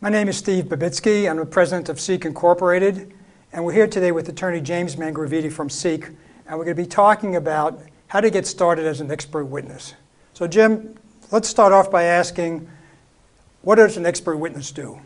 My name is Steve Babitsky. I'm the president of SEAK Incorporated, and we're here today with attorney James Mangraviti from SEAK, and we're going to be talking about how to get started as an expert witness. So Jim, let's start off by asking, what does an expert witness do?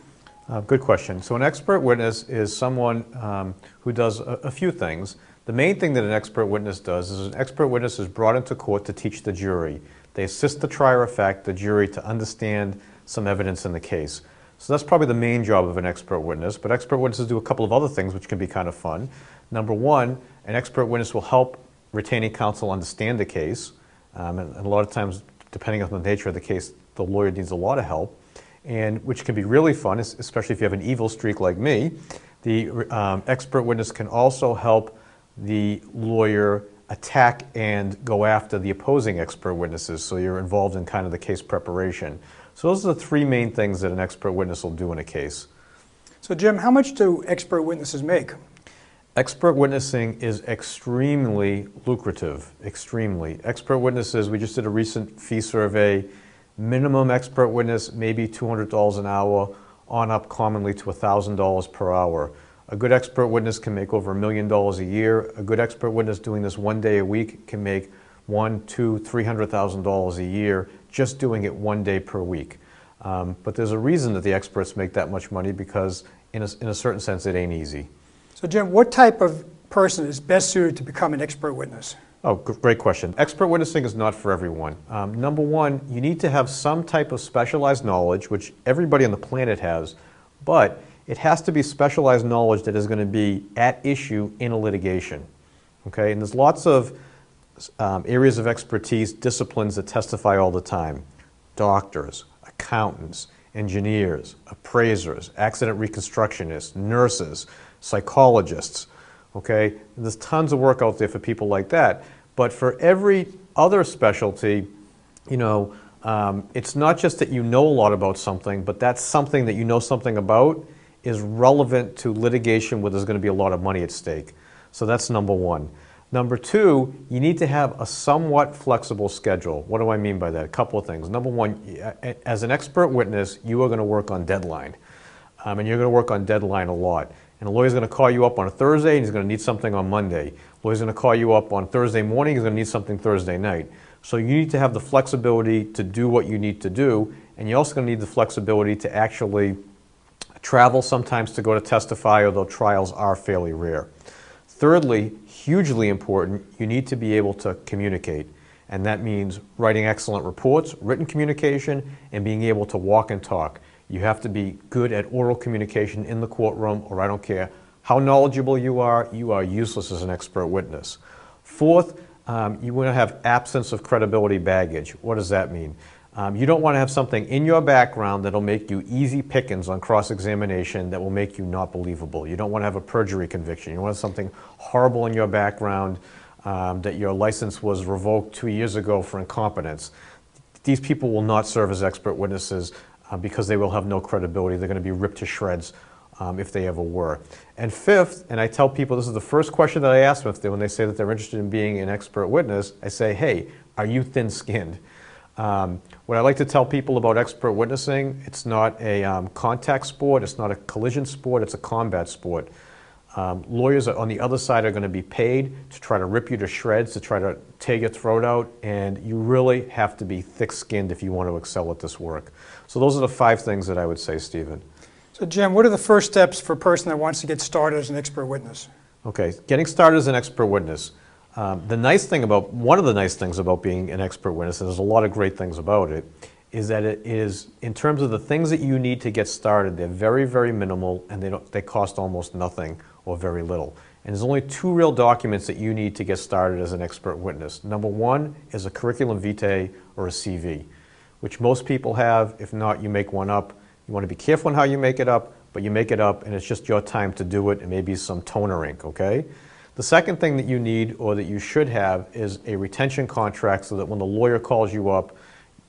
Good question. So an expert witness is someone who does a few things. The main thing that an expert witness does is an expert witness is brought into court to teach the jury. They assist the trier of fact, the jury, to understand some evidence in the case. So that's probably the main job of an expert witness, but expert witnesses do a couple of other things which can be kind of fun. Number one, an expert witness will help retaining counsel understand the case, and a lot of times, depending on the nature of the case, the lawyer needs a lot of help, and which can be really fun, especially if you have an evil streak like me. The expert witness can also help the lawyer attack and go after the opposing expert witnesses, so you're involved in kind of the case preparation. So those are the three main things that an expert witness will do in a case. So Jim, how much do expert witnesses make? Expert witnessing is extremely lucrative, extremely. Expert witnesses, we just did a recent fee survey, minimum expert witness, maybe $200 an hour, on up commonly to $1,000 per hour. A good expert witness can make over $1 million a year. A good expert witness doing this one day a week can make $100,000, $200,000, $300,000 a year just doing it one day per week. But there's a reason that the experts make that much money, because in a certain sense it ain't easy. So Jim, what type of person is best suited to become an expert witness? Oh, great question. Expert witnessing is not for everyone. Number one, you need to have some type of specialized knowledge, which everybody on the planet has, but it has to be specialized knowledge that is going to be at issue in a litigation. Okay, and there's lots of areas of expertise, disciplines that testify all the time. Doctors, accountants, engineers, appraisers, accident reconstructionists, nurses, psychologists. Okay, and there's tons of work out there for people like that. But for every other specialty, you know, it's not just that you know a lot about something, but that's something that you know something about is relevant to litigation where there's going to be a lot of money at stake. So that's number one. Number two, you need to have a somewhat flexible schedule. What do I mean by that? A couple of things. Number one, as an expert witness, you are going to work on deadline. And you're going to work on deadline a lot. And a lawyer's going to call you up on a Thursday and he's going to need something on Monday. A lawyer's going to call you up on Thursday morning, he's going to need something Thursday night. So you need to have the flexibility to do what you need to do, and you're also going to need the flexibility to actually travel sometimes to go to testify, although trials are fairly rare. Thirdly, hugely important, you need to be able to communicate. And that means writing excellent reports, written communication, and being able to walk and talk. You have to be good at oral communication in the courtroom, or I don't care how knowledgeable you are useless as an expert witness. Fourth, you want to have absence of credibility baggage. What does that mean? You don't want to have something in your background that will make you easy pickings on cross-examination that will make you not believable. You don't want to have a perjury conviction. You don't want something horrible in your background, that your license was revoked 2 years ago for incompetence. These people will not serve as expert witnesses because they will have no credibility. They're going to be ripped to shreds if they ever were. And fifth, and I tell people this is the first question that I ask them when they say that they're interested in being an expert witness, I say, hey, are you thin-skinned? What I like to tell people about expert witnessing, it's not a contact sport, it's not a collision sport, it's a combat sport. Lawyers on the other side are going to be paid to try to rip you to shreds, to try to tear your throat out, and you really have to be thick-skinned if you want to excel at this work. So those are the 5 things that I would say, Stephen. So Jim, what are the first steps for a person that wants to get started as an expert witness? Okay, getting started as an expert witness. One of the nice things about being an expert witness, and there's a lot of great things about it, is that it is, in terms of the things that you need to get started, they're very, very minimal, and they cost almost nothing or very little. And there's only 2 real documents that you need to get started as an expert witness. Number one is a curriculum vitae or a CV, which most people have. If not, you make one up. You want to be careful on how you make it up, but you make it up, and it's just your time to do it, and maybe some toner ink, okay? The second thing that you need, or that you should have, is a retention contract, so that when the lawyer calls you up,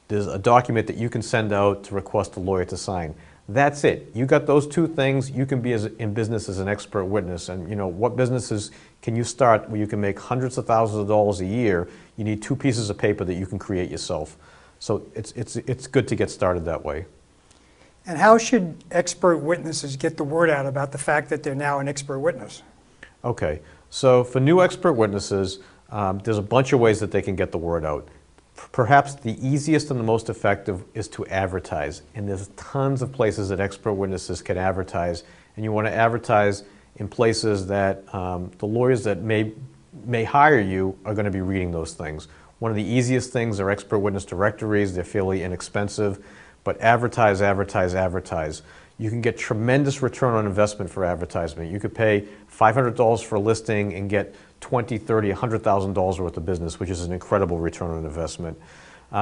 there's a document that you can send out to request the lawyer to sign. That's it. You got those 2 things, you can be in business as an expert witness. And you know, what businesses can you start where you can make hundreds of thousands of dollars a year? You need 2 pieces of paper that you can create yourself. So it's good to get started that way. And how should expert witnesses get the word out about the fact that they're now an expert witness? Okay, so for new expert witnesses, there's a bunch of ways that they can get the word out. Perhaps the easiest and the most effective is to advertise. And there's tons of places that expert witnesses can advertise. And you want to advertise in places that the lawyers that may hire you are going to be reading those things. One of the easiest things are expert witness directories. They're fairly inexpensive, but advertise, advertise, advertise. You can get tremendous return on investment for advertisement. You could pay $500 for a listing and get $20, $30, $100,000 worth of business, which is an incredible return on investment.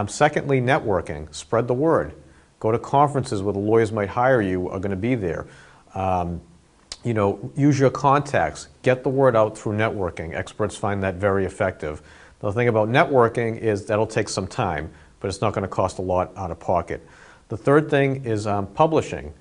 Secondly, networking. Spread the word. Go to conferences where the lawyers might hire you are going to be there. Use your contacts. Get the word out through networking. Experts find that very effective. The thing about networking is that'll take some time, but it's not going to cost a lot out of pocket. The third thing is publishing.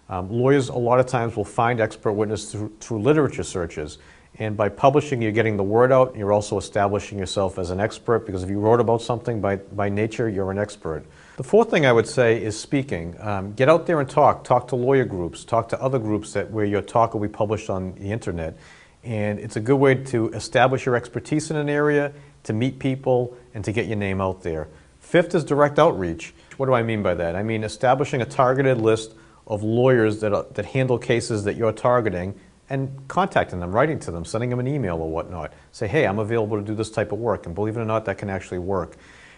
Lawyers a lot of times will find expert witness through literature searches. And by publishing, you're getting the word out, and you're also establishing yourself as an expert, because if you wrote about something, by nature, you're an expert. The fourth thing I would say is speaking. Get out there and talk. Talk to lawyer groups. Talk to other groups where your talk will be published on the internet. And it's a good way to establish your expertise in an area, to meet people, and to get your name out there. Fifth is direct outreach. What do I mean by that? I mean establishing a targeted list of lawyers that handle cases that you're targeting, and contacting them, writing to them, sending them an email or whatnot. Say, hey, I'm available to do this type of work, and believe it or not, that can actually work.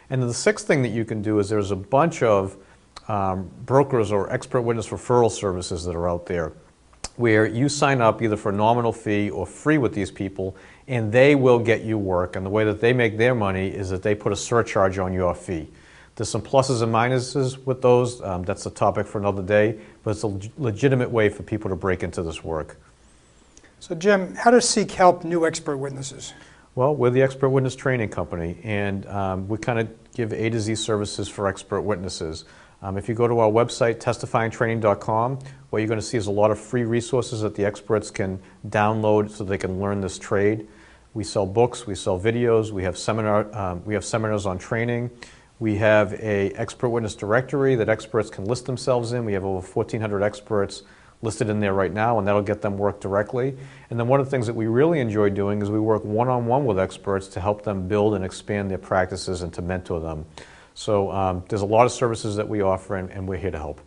And then the sixth thing that you can do is there's a bunch of brokers or expert witness referral services that are out there where you sign up either for a nominal fee or free with these people, and they will get you work. And the way that they make their money is that they put a surcharge on your fee. There's some pluses and minuses with those. That's a topic for another day, but it's a legitimate way for people to break into this work. So Jim, how does SEAK help new expert witnesses? Well, we're the expert witness training company, and we kind of give A to Z services for expert witnesses. If you go to our website, testifyingtraining.com, what you're going to see is a lot of free resources that the experts can download so they can learn this trade. We sell books, we sell videos, we have seminars on training. We have an expert witness directory that experts can list themselves in. We have over 1,400 experts listed in there right now, and that'll get them work directly. And then one of the things that we really enjoy doing is we work one-on-one with experts to help them build and expand their practices and to mentor them. So there's a lot of services that we offer, and we're here to help.